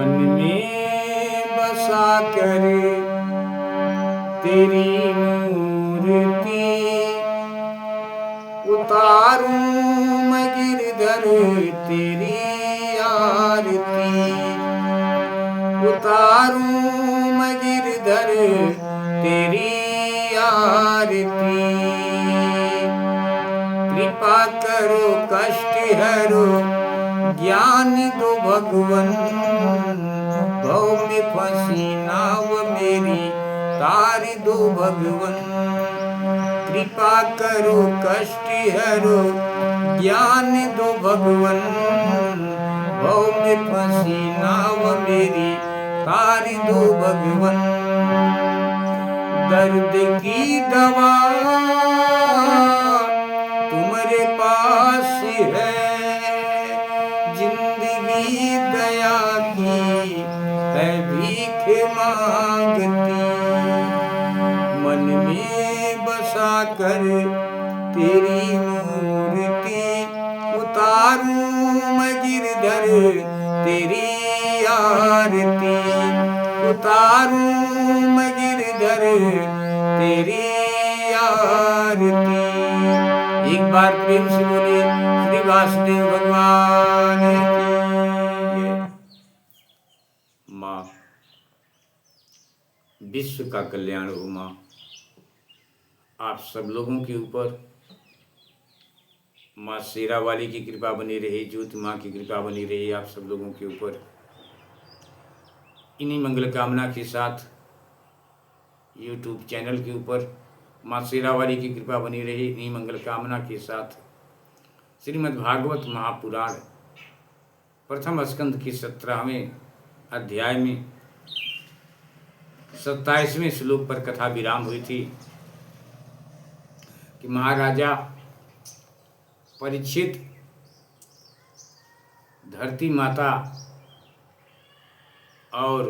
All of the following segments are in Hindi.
मन में बसा कर तेरी मूर्ति उतारूं मैं गिरधर तेरी आरती, उतारूं मैं गिरधर तेरी आरती। कृपा करो कष्ट हरो ज्ञान दो भगवन, भव में फंसी नाव मेरी तार दो भगवन। कृपा करो कष्ट हरो ज्ञान दो भगवन, भव में फंसी नाव मेरी तार दो भगवन। दर्द की दवा तुम्हारे पास है, जिंदगी दया की है भीख मांगती। मन में बसा कर तेरी मूर्ति उतारूं मैं गिरधर तेरी आरती, उतारूं मैं गिरधर तेरी आरती। एक बार प्रेम से बोलिए श्री वासुदेव भगवान की जय। माँ, विश्व का कल्याण हो माँ, आप सब लोगों के ऊपर माँ शेरा वाली की कृपा बनी रही, ज्योति माँ की कृपा बनी रही आप सब लोगों के ऊपर। इन्हीं मंगल कामना के साथ यूट्यूब चैनल के ऊपर माँ शेरा वाली की कृपा बनी रही, इन्हीं मंगल कामना के साथ श्रीमद् भागवत महापुराण प्रथम स्कंद के 17वें अध्याय में 27वें श्लोक पर कथा विराम हुई थी कि महाराजा परीक्षित धरती माता और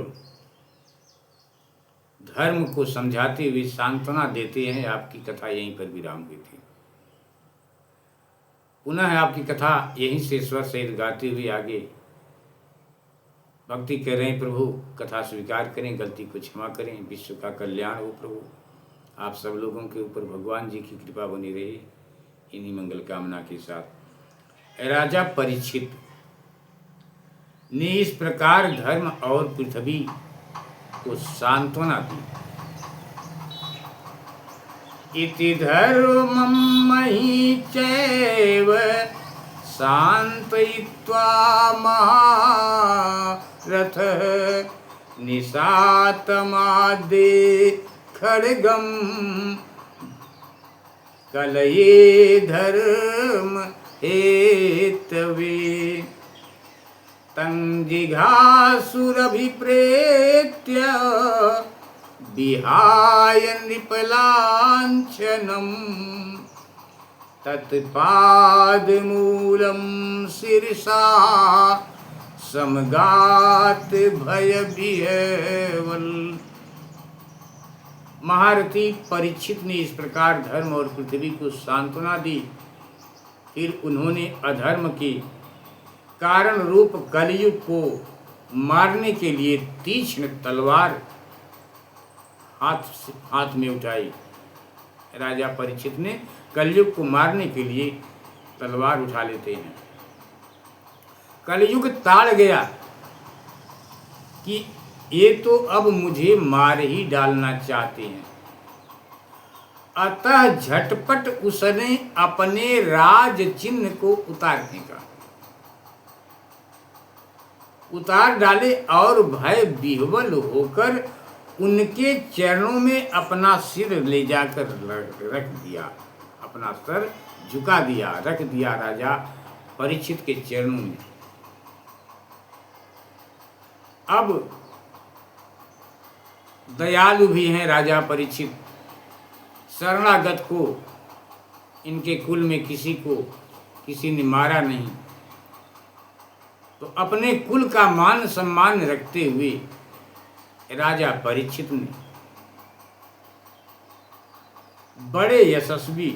धर्म को समझाते हुए सांत्वना देते हैं। आपकी कथा यहीं पर विराम हुई थी। पुनः आपकी कथा यहीं से स्वर सहित गाते हुए आगे भक्ति कर रहे हैं। प्रभु कथा स्वीकार करें, गलती को क्षमा करें, विश्व का कल्याण हो प्रभु। आप सब लोगों के ऊपर भगवान जी की कृपा बनी रहे, इन्हीं मंगल कामना के साथ। राजा परीक्षित ने इस प्रकार धर्म और पृथ्वी को सांत्वना दी। इति धर्मं मही चैव सांत्वयित्वा महारथ निशातमादे खड्गं कलये धर्म हेतवे तं जिघासुरभिप्रेत्य विहाय नृपलाञ्छनम् तत्पादमूलं शिरसा समगात भयविह्वल। महारथी परीक्षित ने इस प्रकार धर्म और पृथ्वी को सांत्वना दी। फिर उन्होंने अधर्म के कारण रूप कलयुग को मारने के लिए तीक्ष्ण तलवार हाथ में उठाई। राजा परीक्षित ने कलयुग को मारने के लिए तलवार उठा लेते हैं। कलयुग ताड़ गया कि ये तो अब मुझे मार ही डालना चाहते हैं। अतः झटपट उसने अपने राज चिन्ह को उतार फेंका, उतार डाले और भय विह्वल होकर उनके चरणों में अपना सिर ले जाकर रख दिया, अपना सर झुका दिया, रख दिया राजा परीक्षित के चरणों में। अब दयालु भी हैं राजा परीक्षित, शरणागत को इनके कुल में किसी ने मारा नहीं, तो अपने कुल का मान सम्मान रखते हुए राजा परीक्षित ने बड़े यशस्वी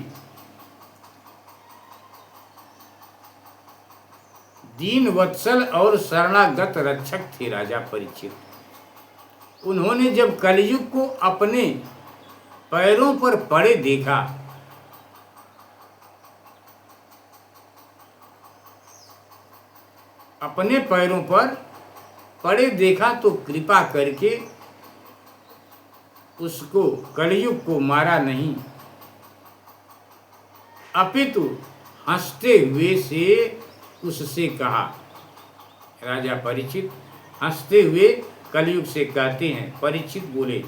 दीन वत्सल और शरणागत रक्षक थे राजा परीक्षित। उन्होंने जब कलयुग को अपने पैरों पर पड़े देखा, अपने पैरों पर पड़े देखा तो कृपा करके उसको, कलयुग को मारा नहीं, अपितु हंसते हुए से उससे कहा। राजा परीक्षित हंसते हुए कलयुग से कहते हैं, परीक्षित बोले,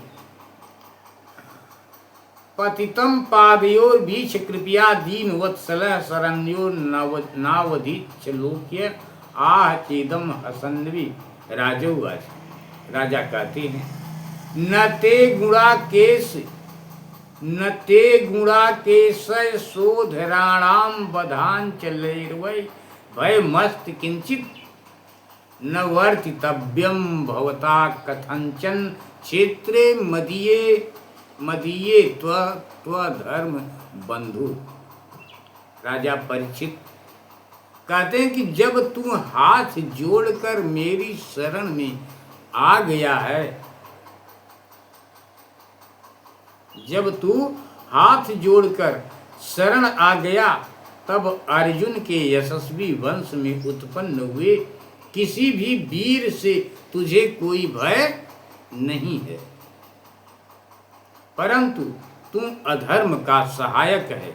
पतितम पादयोर बीच कृपया दीन वत्सल शरण्यो नावधि लोक्य आह चेदम हसन्वी राजौवाच। राजा कहते हैं, न ते गुणा केश शोधराणाम बधान चलैर्वै भय मस्त किंचित न वर्तितव्यम भवता कथंचन क्षेत्रे मदीये त्वधर्म बंधु। राजा परीक्षित कहते हैं कि जब तू हाथ जोड़कर मेरी शरण में आ गया है, जब तू हाथ जोड़कर शरण आ गया, तब अर्जुन के यशस्वी वंश में उत्पन्न हुए किसी भी वीर से तुझे कोई भय नहीं है, परंतु तू अधर्म का सहायक है,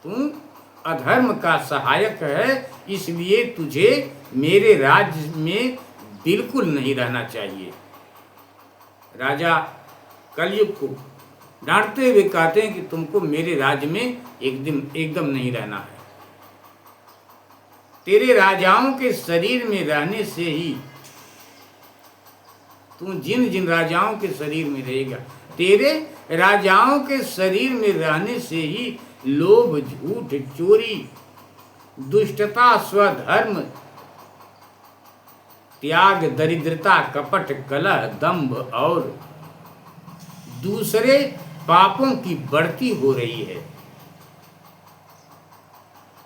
तू अधर्म का सहायक है, इसलिए तुझे मेरे राज्य में बिल्कुल नहीं रहना चाहिए। राजा कलयुग को डांटते हुए कहते हैं कि तुमको मेरे राज्य में एकदम नहीं रहना है। तेरे राजाओं के शरीर में रहने से ही, तू जिन जिन राजाओं के शरीर में रहेगा, तेरे राजाओं के शरीर में रहने से ही लोभ, झूठ, चोरी, दुष्टता, स्वधर्म त्याग, दरिद्रता, कपट, कलह, दंभ और दूसरे पापों की बढ़ती हो रही है।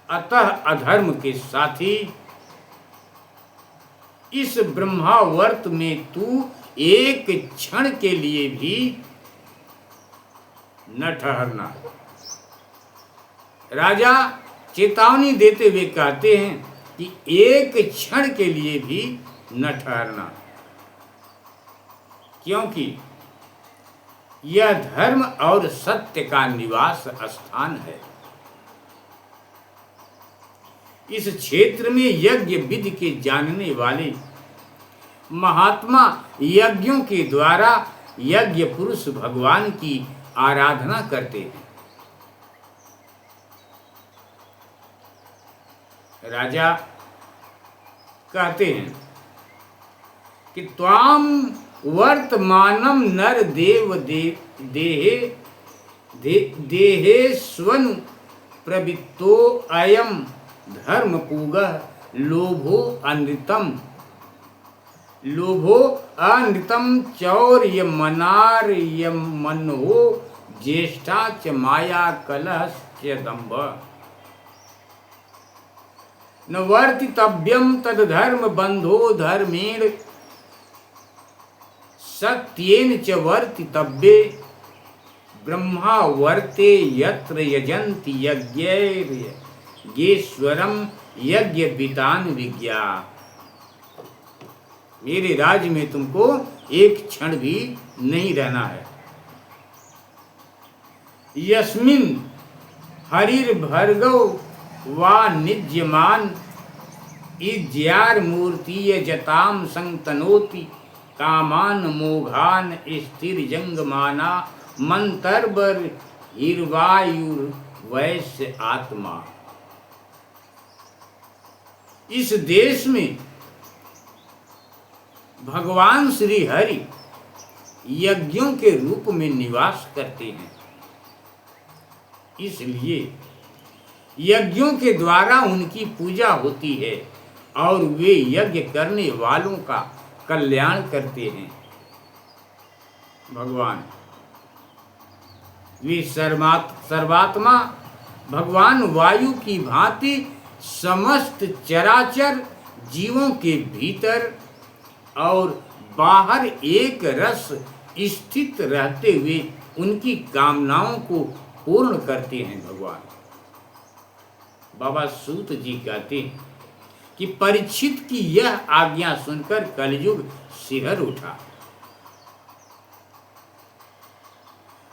अतः अधर्म के साथी इस ब्रह्मावर्त में तू एक क्षण के लिए भी न ठहरना। राजा चेतावनी देते हुए कहते हैं कि एक क्षण के लिए भी न ठहरना, क्योंकि यह धर्म और सत्य का निवास स्थान है। इस क्षेत्र में यज्ञ विधि के जानने वाले महात्मा यज्ञों के द्वारा यज्ञ पुरुष भगवान की आराधना करते हैं। राजा कहते हैं कि त्वाम वर्तमानम नर देव देहे स्वनु प्रवृत्तो अयम धर्म पूगः लोभो अनृतम चौर्य मनार्य मनो ज्येष्ठा च माया कलह च दंभ न वर्तितव्यम तद धर्म बंधो धर्मेण सत्येन च वर्तितव्ये ब्रह्मा वर्ते यत्र यजन्ति यज्ञैर्यज्ञेश्वरम यज्ञ वितान विज्ञा। मेरे राज्य में तुमको एक क्षण भी नहीं रहना है। यस्मिन् हरिर्भर्गो वा निज्यमान इज्यार मूर्तीय जताम संतनोति कामान मोघान स्थिर जंगमाना मंतरबर हिरवायुर वैश्य आत्मा। इस देश में भगवान श्री हरि यज्ञों के रूप में निवास करते हैं, इसलिए यज्ञों के द्वारा उनकी पूजा होती है और वे यज्ञ करने वालों का कल्याण करते हैं। भगवान वे सर्वात्मा भगवान वायु की भांति समस्त चराचर जीवों के भीतर और बाहर एक रस स्थित रहते हुए उनकी कामनाओं को पूर्ण करते हैं भगवान। बाबा सूत जी कहते हैं कि परीक्षित की यह आज्ञा सुनकर कलयुग सिहर उठा।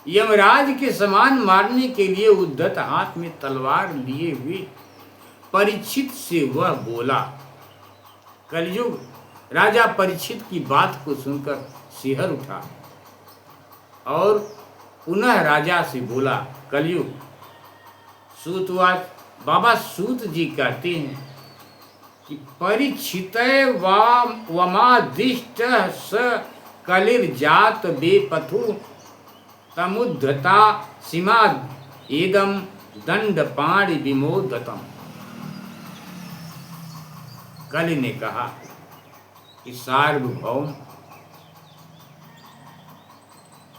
यमराज के समान मारने के लिए उद्धत हाथ में तलवार लिए हुए परीक्षित से वह बोला। कलयुग राजा परीक्षित की बात को सुनकर सिहर उठा और पुनः राजा से बोला। कलयुग सूतवाच बाबा सूत जी कहते हैं कि परीक्षित वमादिष्ट स कलिर्जात बेपथु तमुद्धता सीमा एदम दंडपाणि विमोदतम। कलि ने कहा कि सार्वभौम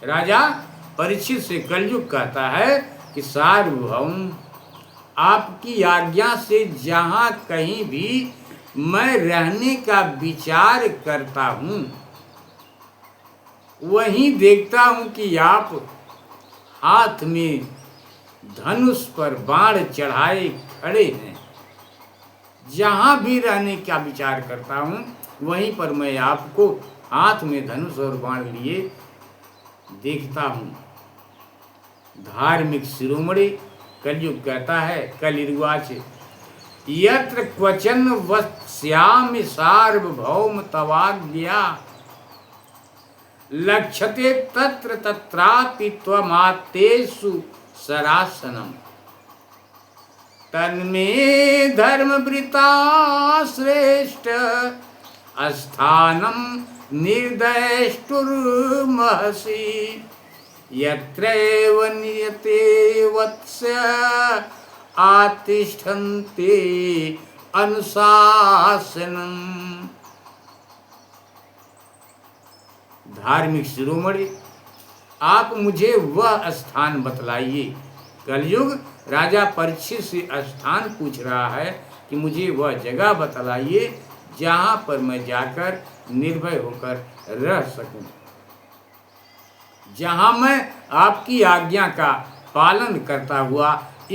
राजा परीक्षित से कलयुग कहता है कि सार्वभौम आपकी आज्ञा से जहाँ कहीं भी मैं रहने का विचार करता हूँ वहीं देखता हूँ कि आप हाथ में धनुष पर बाण चढ़ाए खड़े हैं। जहाँ भी रहने का विचार करता हूँ वहीं पर मैं आपको हाथ में धनुष और बाण लिए देखता हूँ। धार्मिक शिरोमणि कलयुग कहता है कलिर्वाच यत्र क्वचन वक्ष्यामि सार्वभौम तवाज्ञा लक्ष्यते तत्र तत्रापि त्वमात्तेषु सरासनम तन्मे धर्मवृता श्रेष्ठ स्थानम निर्दयष्टुर्महसि यत्रैव नियते वत्स्य आतिष्ठन्ते अनुशासनम। धार्मिक शिरोमणि आप मुझे वह स्थान बतलाइए। कलयुग राजा परीक्षित से स्थान पूछ रहा है कि मुझे वह जगह बतलाइए जहाँ पर मैं जाकर निर्भय होकर रह सकूं, जहाँ मैं आपकी आज्ञा का पालन करता हुआ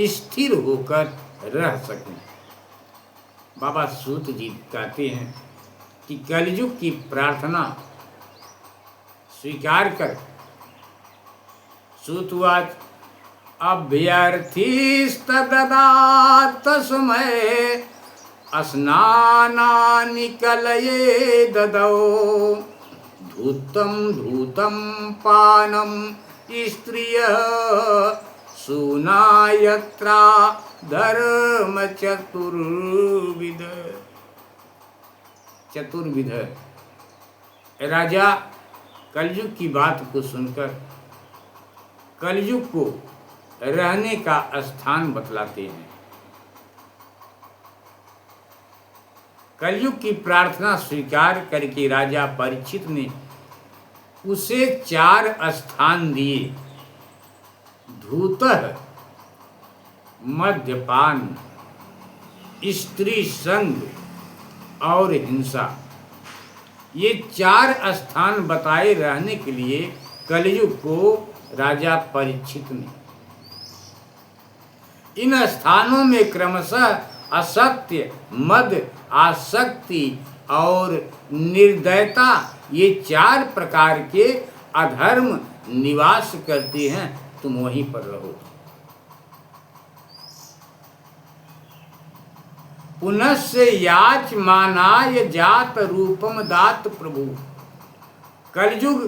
स्थिर होकर रह सकूं। बाबा सूत जी कहते हैं कि कलयुग की प्रार्थना स्वीकार कर। सूतवाच अभ्यर्थिस्तदा तस्मै स्नानानि कलये ददौ धूतं पानं स्त्रियः सूनायत्रा धर्म चतुर्विध। राजा कलयुग की बात को सुनकर कलयुग को रहने का स्थान बतलाते हैं। कलयुग की प्रार्थना स्वीकार करके राजा परीक्षित ने उसे 4 स्थान दिए। धूतः मद्यपान, स्त्री संग और हिंसा, ये 4 स्थान बताए रहने के लिए कलयुग को राजा परीक्षित ने। इन स्थानों में क्रमशः असत्य, मद, आसक्ति और निर्दयता, ये 4 प्रकार के अधर्म निवास करते हैं। तुम वहीं पर रहो। पुनस्य याचमानाय जात रूपम दात प्रभु। कलयुग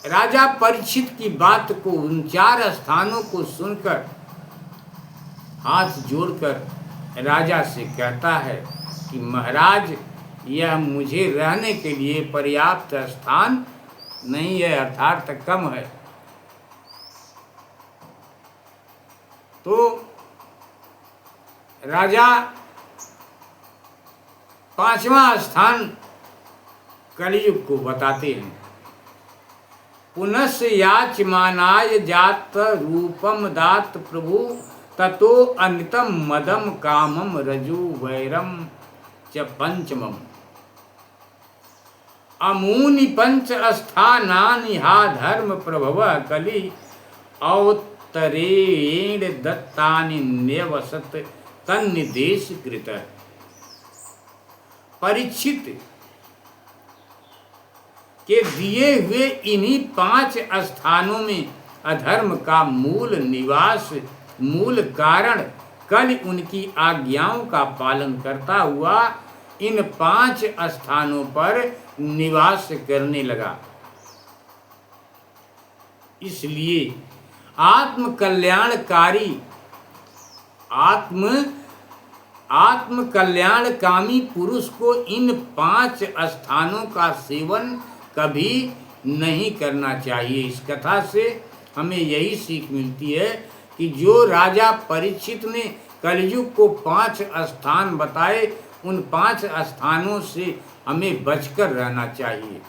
राजा परीक्षित की बात को, उन 4 स्थानों को सुनकर हाथ जोड़कर राजा से कहता है कि महाराज, यह मुझे रहने के लिए पर्याप्त स्थान नहीं है, अर्थात कम है। तो राजा 5वां स्थान कलयुग को बताते हैं। पुनस्य याचमानाय जात रूपम दात प्रभु ततो अनितम मदम कामम रजु वैरम च पंचमम अमूनि पंच स्थानानि हा धर्म प्रभव कलि अवतरेण दत्तानि न्यवसत तन्निदेश कृत। परीक्षित के दिए हुए इन्हीं 5 स्थानों में अधर्म का मूल निवास, मूल कारण कल उनकी आज्ञाओं का पालन करता हुआ इन 5 स्थानों पर निवास करने लगा। इसलिए आत्म कल्याणकारी आत्म कल्याणकामी पुरुष को इन 5 स्थानों का सेवन कभी नहीं करना चाहिए। इस कथा से हमें यही सीख मिलती है कि जो राजा परीक्षित ने कलयुग को 5 स्थान बताए, उन 5 स्थानों से हमें बचकर रहना चाहिए।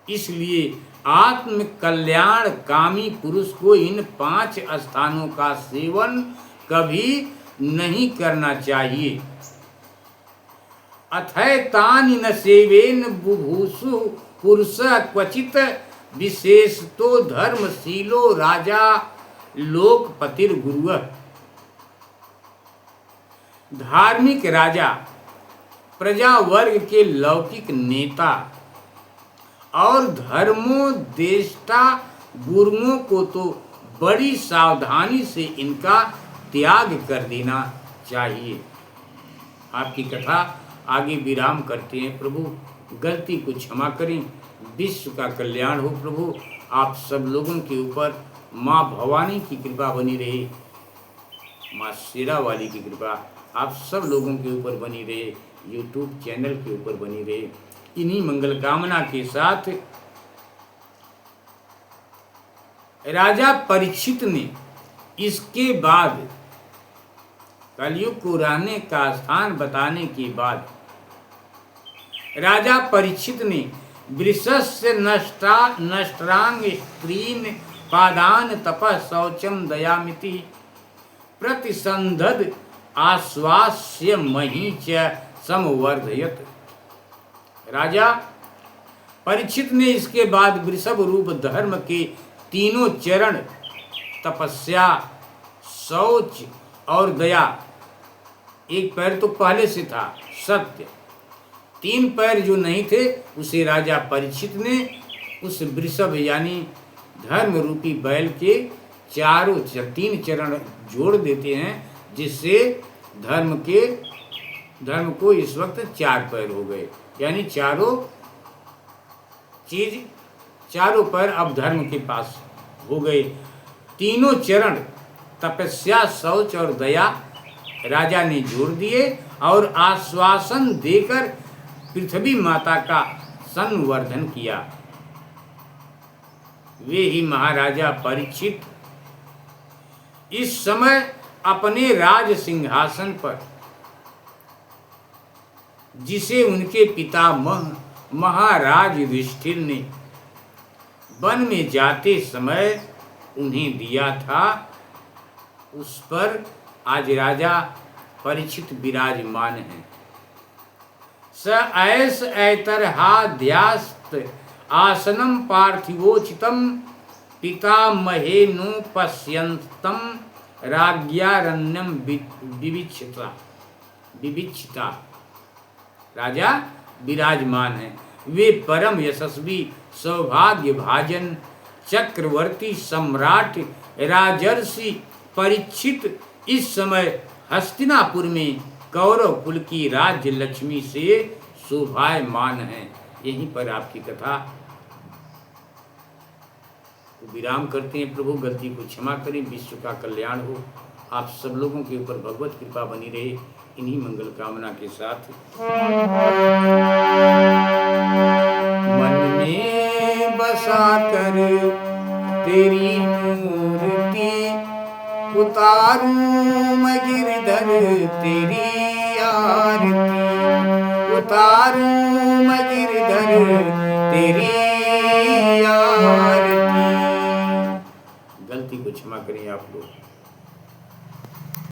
इसलिए आत्म कल्याणकामी पुरुष को इन 5 स्थानों का सेवन कभी नहीं करना चाहिए। अथैतानि न सेवेन बुभुषु पुरुष क्वचित विशेषतो धर्मशीलो राजा लोकपतिर्गुरुः। धार्मिक राजा, प्रजा वर्ग के लौकिक नेता और धर्मोदेष्टा गुरुओं को तो बड़ी सावधानी से इनका त्याग कर देना चाहिए। आपकी कथा आगे विराम करते हैं। प्रभु गलती को क्षमा करें, विश्व का कल्याण हो। प्रभु आप सब लोगों के ऊपर माँ भवानी की कृपा बनी रहे, माँ शेरा वाली की कृपा आप सब लोगों के ऊपर बनी रहे, यूट्यूब चैनल के ऊपर बनी रहे। इन्हीं मंगल कामना के साथ राजा परीक्षित ने इसके बाद कलयुग को रहने का स्थान बताने के बाद राजा परीक्षित ने वृषस्य नष्टांग स्त्रीन पादान तपः शौचम दयामिति प्रतिसंधद आश्वास्य मही च समवर्धयत। राजा परीक्षित ने इसके बाद वृषभ रूप धर्म के तीनों चरण तपस्या, शौच और दया, एक पैर तो पहले से था सत्य, 3 पैर जो नहीं थे उसे राजा परीक्षित ने उस वृषभ यानी धर्म रूपी बैल के 3 चरण जोड़ देते हैं, जिससे धर्म को इस वक्त 4 पैर हो गए। यानी चारों पैर अब धर्म के पास हो गए। तीनों चरण तपस्या, शौच और दया राजा ने जोड़ दिए और आश्वासन देकर पृथ्वी माता का संवर्धन किया। वे ही महाराजा परीक्षित इस समय अपने राज सिंहासन पर, जिसे उनके पिता महाराज युधिष्ठिर ने वन में जाते समय उन्हें दिया था, उस पर आज राजा परीक्षित विराजमान हैं। स ऐस ऐतरहाध्यास्त आसनम पार्थिवोचितम पितामहेनोपश्यन्तम राज्ञारण्यम विविक्षिता। राजा विराजमान हैं। वे परम यशस्वी सौभाग्य भाजन चक्रवर्ती सम्राट राजर्षि परीक्षित इस समय हस्तिनापुर में कौरव कुल की राज्य लक्ष्मी से शोभायमान हैं। यहीं पर आपकी कथा विराम करते हैं। प्रभु गलती को क्षमा करें, विश्व का कल्याण हो। आप सब लोगों के ऊपर भगवत कृपा बनी रहे, इन्हीं मंगल कामना के साथ मन में बसा कर तेरी मूर्ति उतारूं मैं गिरधर तेरी आरती, उतारूं मैं गिरधर तेरी आरती। गलती को क्षमा क्षमा करें आप लोग।